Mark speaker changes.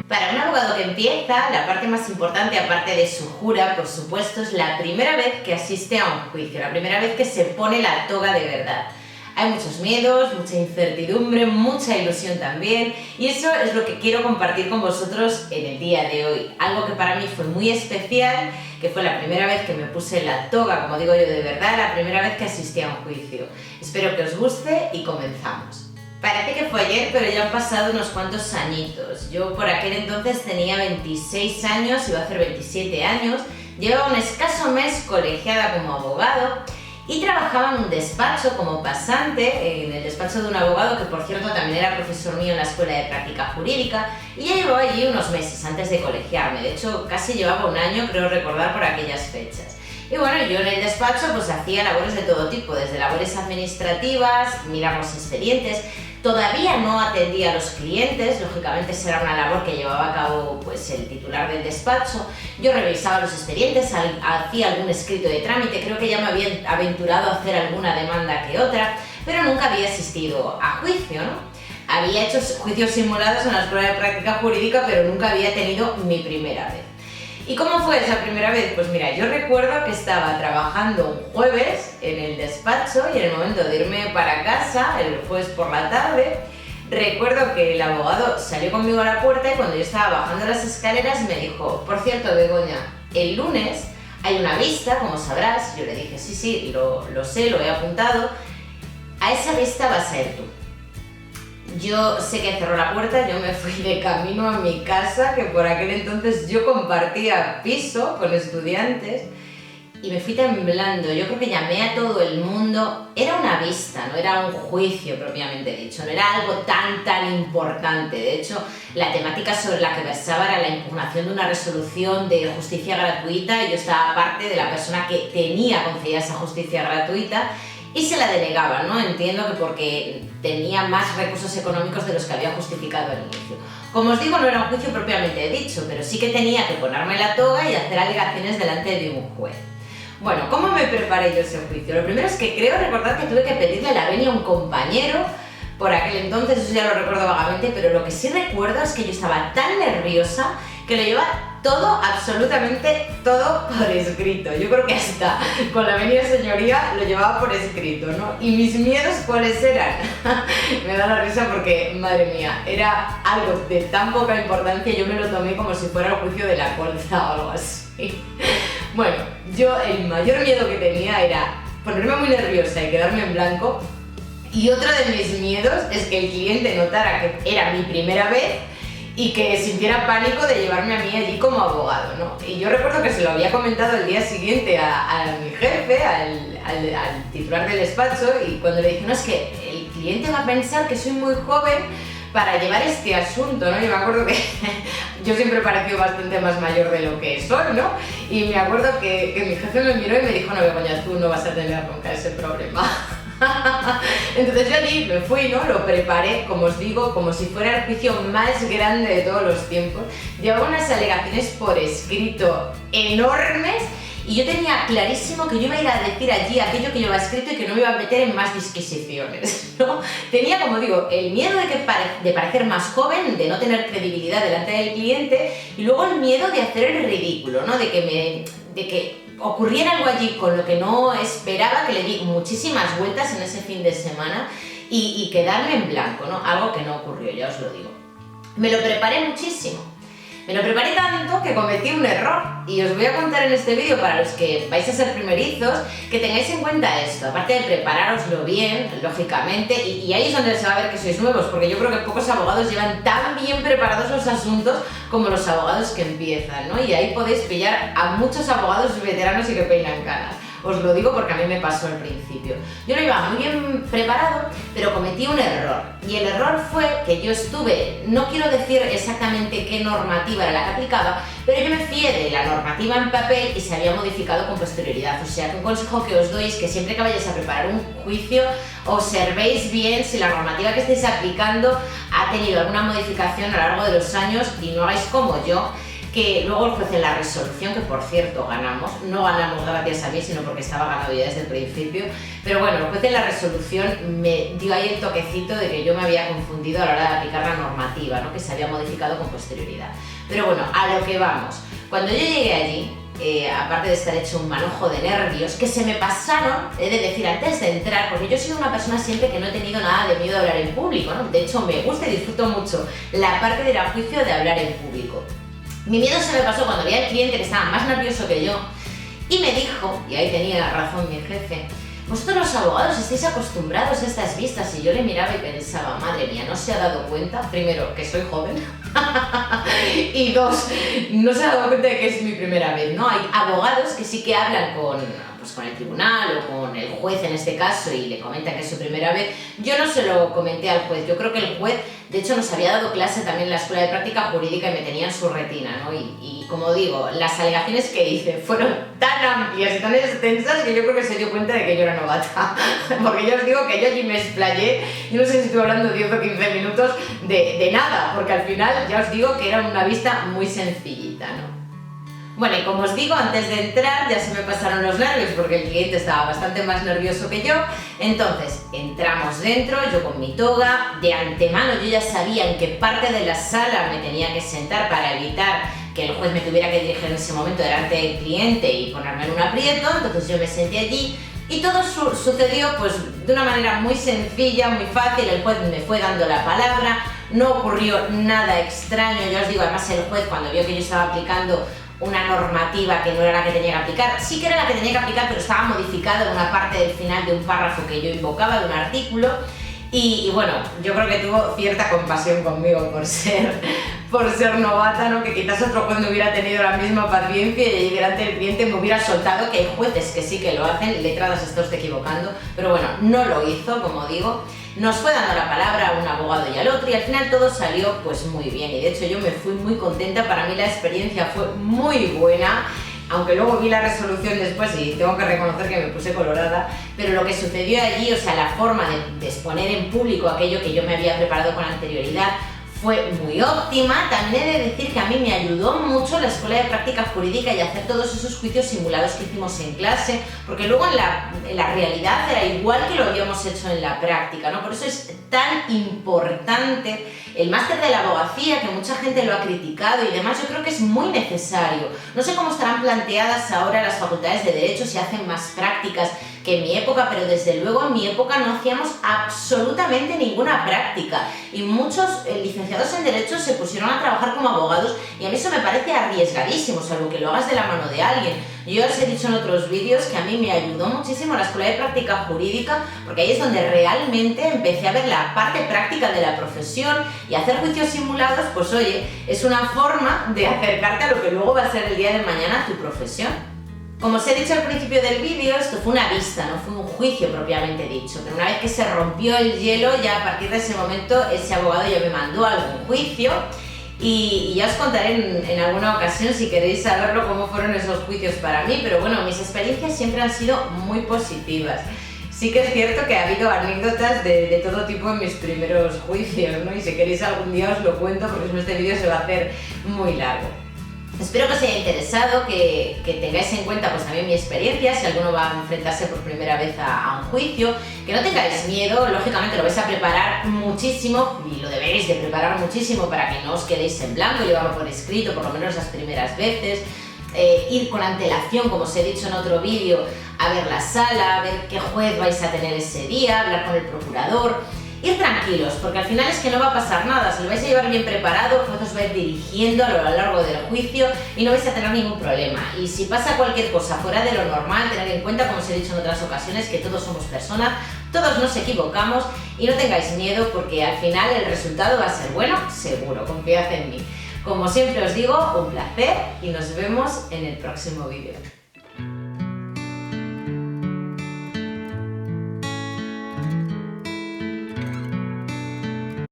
Speaker 1: Para un abogado que empieza, la parte más importante, aparte de su jura, por supuesto, es la primera vez que asiste a un juicio, la primera vez que se pone la toga de verdad. Hay muchos miedos, mucha incertidumbre, mucha ilusión también, y eso es lo que quiero compartir con vosotros en el día de hoy. Algo que para mí fue muy especial, que fue la primera vez que me puse la toga, como digo yo, de verdad, la primera vez que asistí a un juicio. Espero que os guste y comenzamos. Parece que fue ayer, pero ya han pasado unos cuantos añitos. Yo por aquel entonces tenía 26 años, iba a hacer 27 años, llevaba un escaso mes colegiada como abogado y trabajaba en un despacho como pasante, en el despacho de un abogado que por cierto también era profesor mío en la Escuela de Práctica Jurídica, y ya llevaba allí unos meses antes de colegiarme. De hecho, casi llevaba un año, creo recordar, por aquellas fechas. Y bueno, yo en el despacho pues hacía labores de todo tipo, desde labores administrativas, mirar los expedientes. Todavía no atendía a los clientes, lógicamente esa era una labor que llevaba a cabo pues, el titular del despacho. Yo revisaba los expedientes, hacía algún escrito de trámite, creo que ya me había aventurado a hacer alguna demanda que otra, pero nunca había asistido a juicio, ¿no? Había hecho juicios simulados en la Escuela de Práctica Jurídica, pero nunca había tenido mi primera vez. ¿Y cómo fue esa primera vez? Pues mira, yo recuerdo que estaba trabajando un jueves en el despacho y en el momento de irme para casa, el jueves por la tarde, recuerdo que el abogado salió conmigo a la puerta y cuando yo estaba bajando las escaleras me dijo: por cierto, Begoña, el lunes hay una vista, como sabrás. Yo le dije: sí, lo sé, lo he apuntado. A esa vista vas a ir tú. Yo sé que cerró la puerta, yo me fui de camino a mi casa, que por aquel entonces yo compartía piso con estudiantes, y me fui temblando. Yo creo que llamé a todo el mundo. Era una vista, no era un juicio propiamente dicho, no era algo tan importante. De hecho, la temática sobre la que versaba era la impugnación de una resolución de justicia gratuita, y yo estaba parte de la persona que tenía concedida esa justicia gratuita, y se la denegaba, ¿no? Entiendo que porque tenía más recursos económicos de los que había justificado al inicio. Como os digo, no era un juicio propiamente dicho, pero sí que tenía que ponerme la toga y hacer alegaciones delante de un juez. Bueno, ¿cómo me preparé yo ese juicio? Lo primero es que creo recordar que tuve que pedirle la venia a un compañero por aquel entonces, eso ya lo recuerdo vagamente, pero lo que sí recuerdo es que yo estaba tan nerviosa que lo llevaba todo, absolutamente todo por escrito. Yo creo que hasta con la venia señoría lo llevaba por escrito, ¿no? ¿Y mis miedos cuáles eran? Me da la risa porque, madre mía, era algo de tan poca importancia, yo me lo tomé como si fuera el juicio de la colza o algo así. Bueno, yo el mayor miedo que tenía era ponerme muy nerviosa y quedarme en blanco, y otro de mis miedos es que el cliente notara que era mi primera vez y que sintiera pánico de llevarme a mí allí como abogado, ¿no? Y yo recuerdo que se lo había comentado el día siguiente a mi jefe, al titular del despacho, y cuando le dije: no, es que el cliente va a pensar que soy muy joven para llevar este asunto, ¿no? Yo me acuerdo que yo siempre he parecido bastante más mayor de lo que soy, ¿no? Y me acuerdo que mi jefe me miró y me dijo: no, Begoña, tú no vas a tener nunca ese problema. Entonces yo allí me fui, ¿no? Lo preparé, como os digo, como si fuera el juicio más grande de todos los tiempos. Llevaba unas alegaciones por escrito enormes y yo tenía clarísimo que yo iba a ir a decir allí aquello que llevaba escrito y que no me iba a meter en más disquisiciones, ¿no? Tenía, como digo, el miedo de parecer más joven, de no tener credibilidad delante del cliente, y luego el miedo de hacer el ridículo, ¿no? De que ocurriera algo allí con lo que no esperaba, que le di muchísimas vueltas en ese fin de semana y quedarme en blanco, ¿no? Algo que no ocurrió, ya os lo digo. Me lo preparé muchísimo. Me lo preparé tanto que cometí un error, y os voy a contar en este vídeo, para los que vais a ser primerizos, que tengáis en cuenta esto. Aparte de preparároslo bien, lógicamente, y ahí es donde se va a ver que sois nuevos, porque yo creo que pocos abogados llevan tan bien preparados los asuntos como los abogados que empiezan, ¿no? Y ahí podéis pillar a muchos abogados veteranos y que peinan canas. Os lo digo porque a mí me pasó al principio. Yo lo iba muy bien preparado, pero cometí un error. Y el error fue que yo estuve, no quiero decir exactamente qué normativa era la que aplicaba, pero yo me fié de la normativa en papel y se había modificado con posterioridad. O sea, que un consejo que os doy es que siempre que vayáis a preparar un juicio, observéis bien si la normativa que estéis aplicando ha tenido alguna modificación a lo largo de los años y no hagáis como yo, que luego el juez en la resolución, que por cierto ganamos, no ganamos gracias a mí, sino porque estaba ganado ya desde el principio, pero bueno, el juez en la resolución me dio ahí el toquecito de que yo me había confundido a la hora de aplicar la normativa, ¿no? Que se había modificado con posterioridad. Pero bueno, a lo que vamos. Cuando yo llegué allí, aparte de estar hecho un manojo de nervios, que se me pasaron, he de decir, antes de entrar, porque yo soy una persona siempre que no he tenido nada de miedo a hablar en público, ¿no? De hecho, me gusta y disfruto mucho la parte de ir a juicio de hablar en público. Mi miedo se me pasó cuando vi al cliente que estaba más nervioso que yo y me dijo, y ahí tenía razón mi jefe, vosotros los abogados estáis acostumbrados a estas vistas, y yo le miraba y pensaba, madre mía, no se ha dado cuenta, primero, que soy joven, y dos, no se ha dado cuenta de que es mi primera vez, ¿no? Hay abogados que sí que hablan con el tribunal o con el juez en este caso y le comentan que es su primera vez. Yo no se lo comenté al juez, yo creo que el juez de hecho nos había dado clase también en la escuela de práctica jurídica y me tenía en su retina, ¿no? Y como digo, las alegaciones que hice fueron tan amplias y tan extensas que yo creo que se dio cuenta de que yo era novata, porque yo os digo que yo allí me explayé, yo no sé si estuve hablando 10 o 15 minutos de nada, porque al final ya os digo que era una vista muy sencillita, ¿no? Bueno, y como os digo, antes de entrar ya se me pasaron los nervios porque el cliente estaba bastante más nervioso que yo. Entonces, entramos dentro, yo con mi toga, de antemano yo ya sabía en qué parte de la sala me tenía que sentar para evitar que el juez me tuviera que dirigir en ese momento delante del cliente y ponerme en un aprieto. Entonces yo me senté allí y todo sucedió pues de una manera muy sencilla, muy fácil. El juez me fue dando la palabra, no ocurrió nada extraño. Ya os digo, además el juez cuando vio que yo estaba aplicando una normativa que no era la que tenía que aplicar, sí que era la que tenía que aplicar, pero estaba modificada en una parte del final de un párrafo que yo invocaba, de un artículo, y bueno, yo creo que tuvo cierta compasión conmigo por ser novata, ¿no? Que quizás otro juez no hubiera tenido la misma paciencia y delante del cliente me hubiera soltado, que hay jueces que sí que lo hacen, letrados esto esté equivocando, pero bueno, no lo hizo, como digo. Nos fue dando la palabra a un abogado y al otro y al final todo salió pues muy bien, y de hecho yo me fui muy contenta. Para mí la experiencia fue muy buena, aunque luego vi la resolución después y tengo que reconocer que me puse colorada, pero lo que sucedió allí, o sea, la forma de exponer en público aquello que yo me había preparado con anterioridad fue muy óptima. También he de decir que a mí me ayudó mucho la escuela de práctica jurídica y hacer todos esos juicios simulados que hicimos en clase, porque luego en la realidad era igual que lo habíamos hecho en la práctica, ¿no? Por eso es tan importante el máster de la abogacía, que mucha gente lo ha criticado y demás. Yo creo que es muy necesario. No sé cómo estarán planteadas ahora las facultades de Derecho, si hacen más prácticas que en mi época, pero desde luego en mi época no hacíamos absolutamente ninguna práctica y muchos licenciados en Derecho se pusieron a trabajar como abogados y a mí eso me parece arriesgadísimo, salvo que lo hagas de la mano de alguien. Yo os he dicho en otros vídeos que a mí me ayudó muchísimo la escuela de práctica jurídica, porque ahí es donde realmente empecé a ver la parte práctica de la profesión, y hacer juicios simulados, pues oye, es una forma de acercarte a lo que luego va a ser el día de mañana tu profesión. Como os he dicho al principio del vídeo, esto fue una vista, no fue un juicio propiamente dicho, pero una vez que se rompió el hielo, ya a partir de ese momento ese abogado ya me mandó a algún juicio y ya os contaré en alguna ocasión, si queréis saberlo, cómo fueron esos juicios para mí, pero bueno, mis experiencias siempre han sido muy positivas. Sí que es cierto que ha habido anécdotas de todo tipo en mis primeros juicios, ¿no? Y si queréis algún día os lo cuento, porque si no este vídeo se va a hacer muy largo. Espero que os haya interesado, que tengáis en cuenta pues también mi experiencia, si alguno va a enfrentarse por primera vez a un juicio, que no tengáis miedo. Lógicamente lo vais a preparar muchísimo y lo debéis de preparar muchísimo para que no os quedéis en blanco, llevarlo por escrito por lo menos las primeras veces, ir con antelación, como os he dicho en otro vídeo, a ver la sala, a ver qué juez vais a tener ese día, hablar con el procurador. Ir tranquilos, porque al final es que no va a pasar nada, se lo vais a llevar bien preparado, el juez os va a ir dirigiendo a lo largo del juicio y no vais a tener ningún problema. Y si pasa cualquier cosa fuera de lo normal, tened en cuenta, como os he dicho en otras ocasiones, que todos somos personas, todos nos equivocamos, y no tengáis miedo porque al final el resultado va a ser bueno, seguro, confiad en mí. Como siempre os digo, un placer y nos vemos en el próximo vídeo.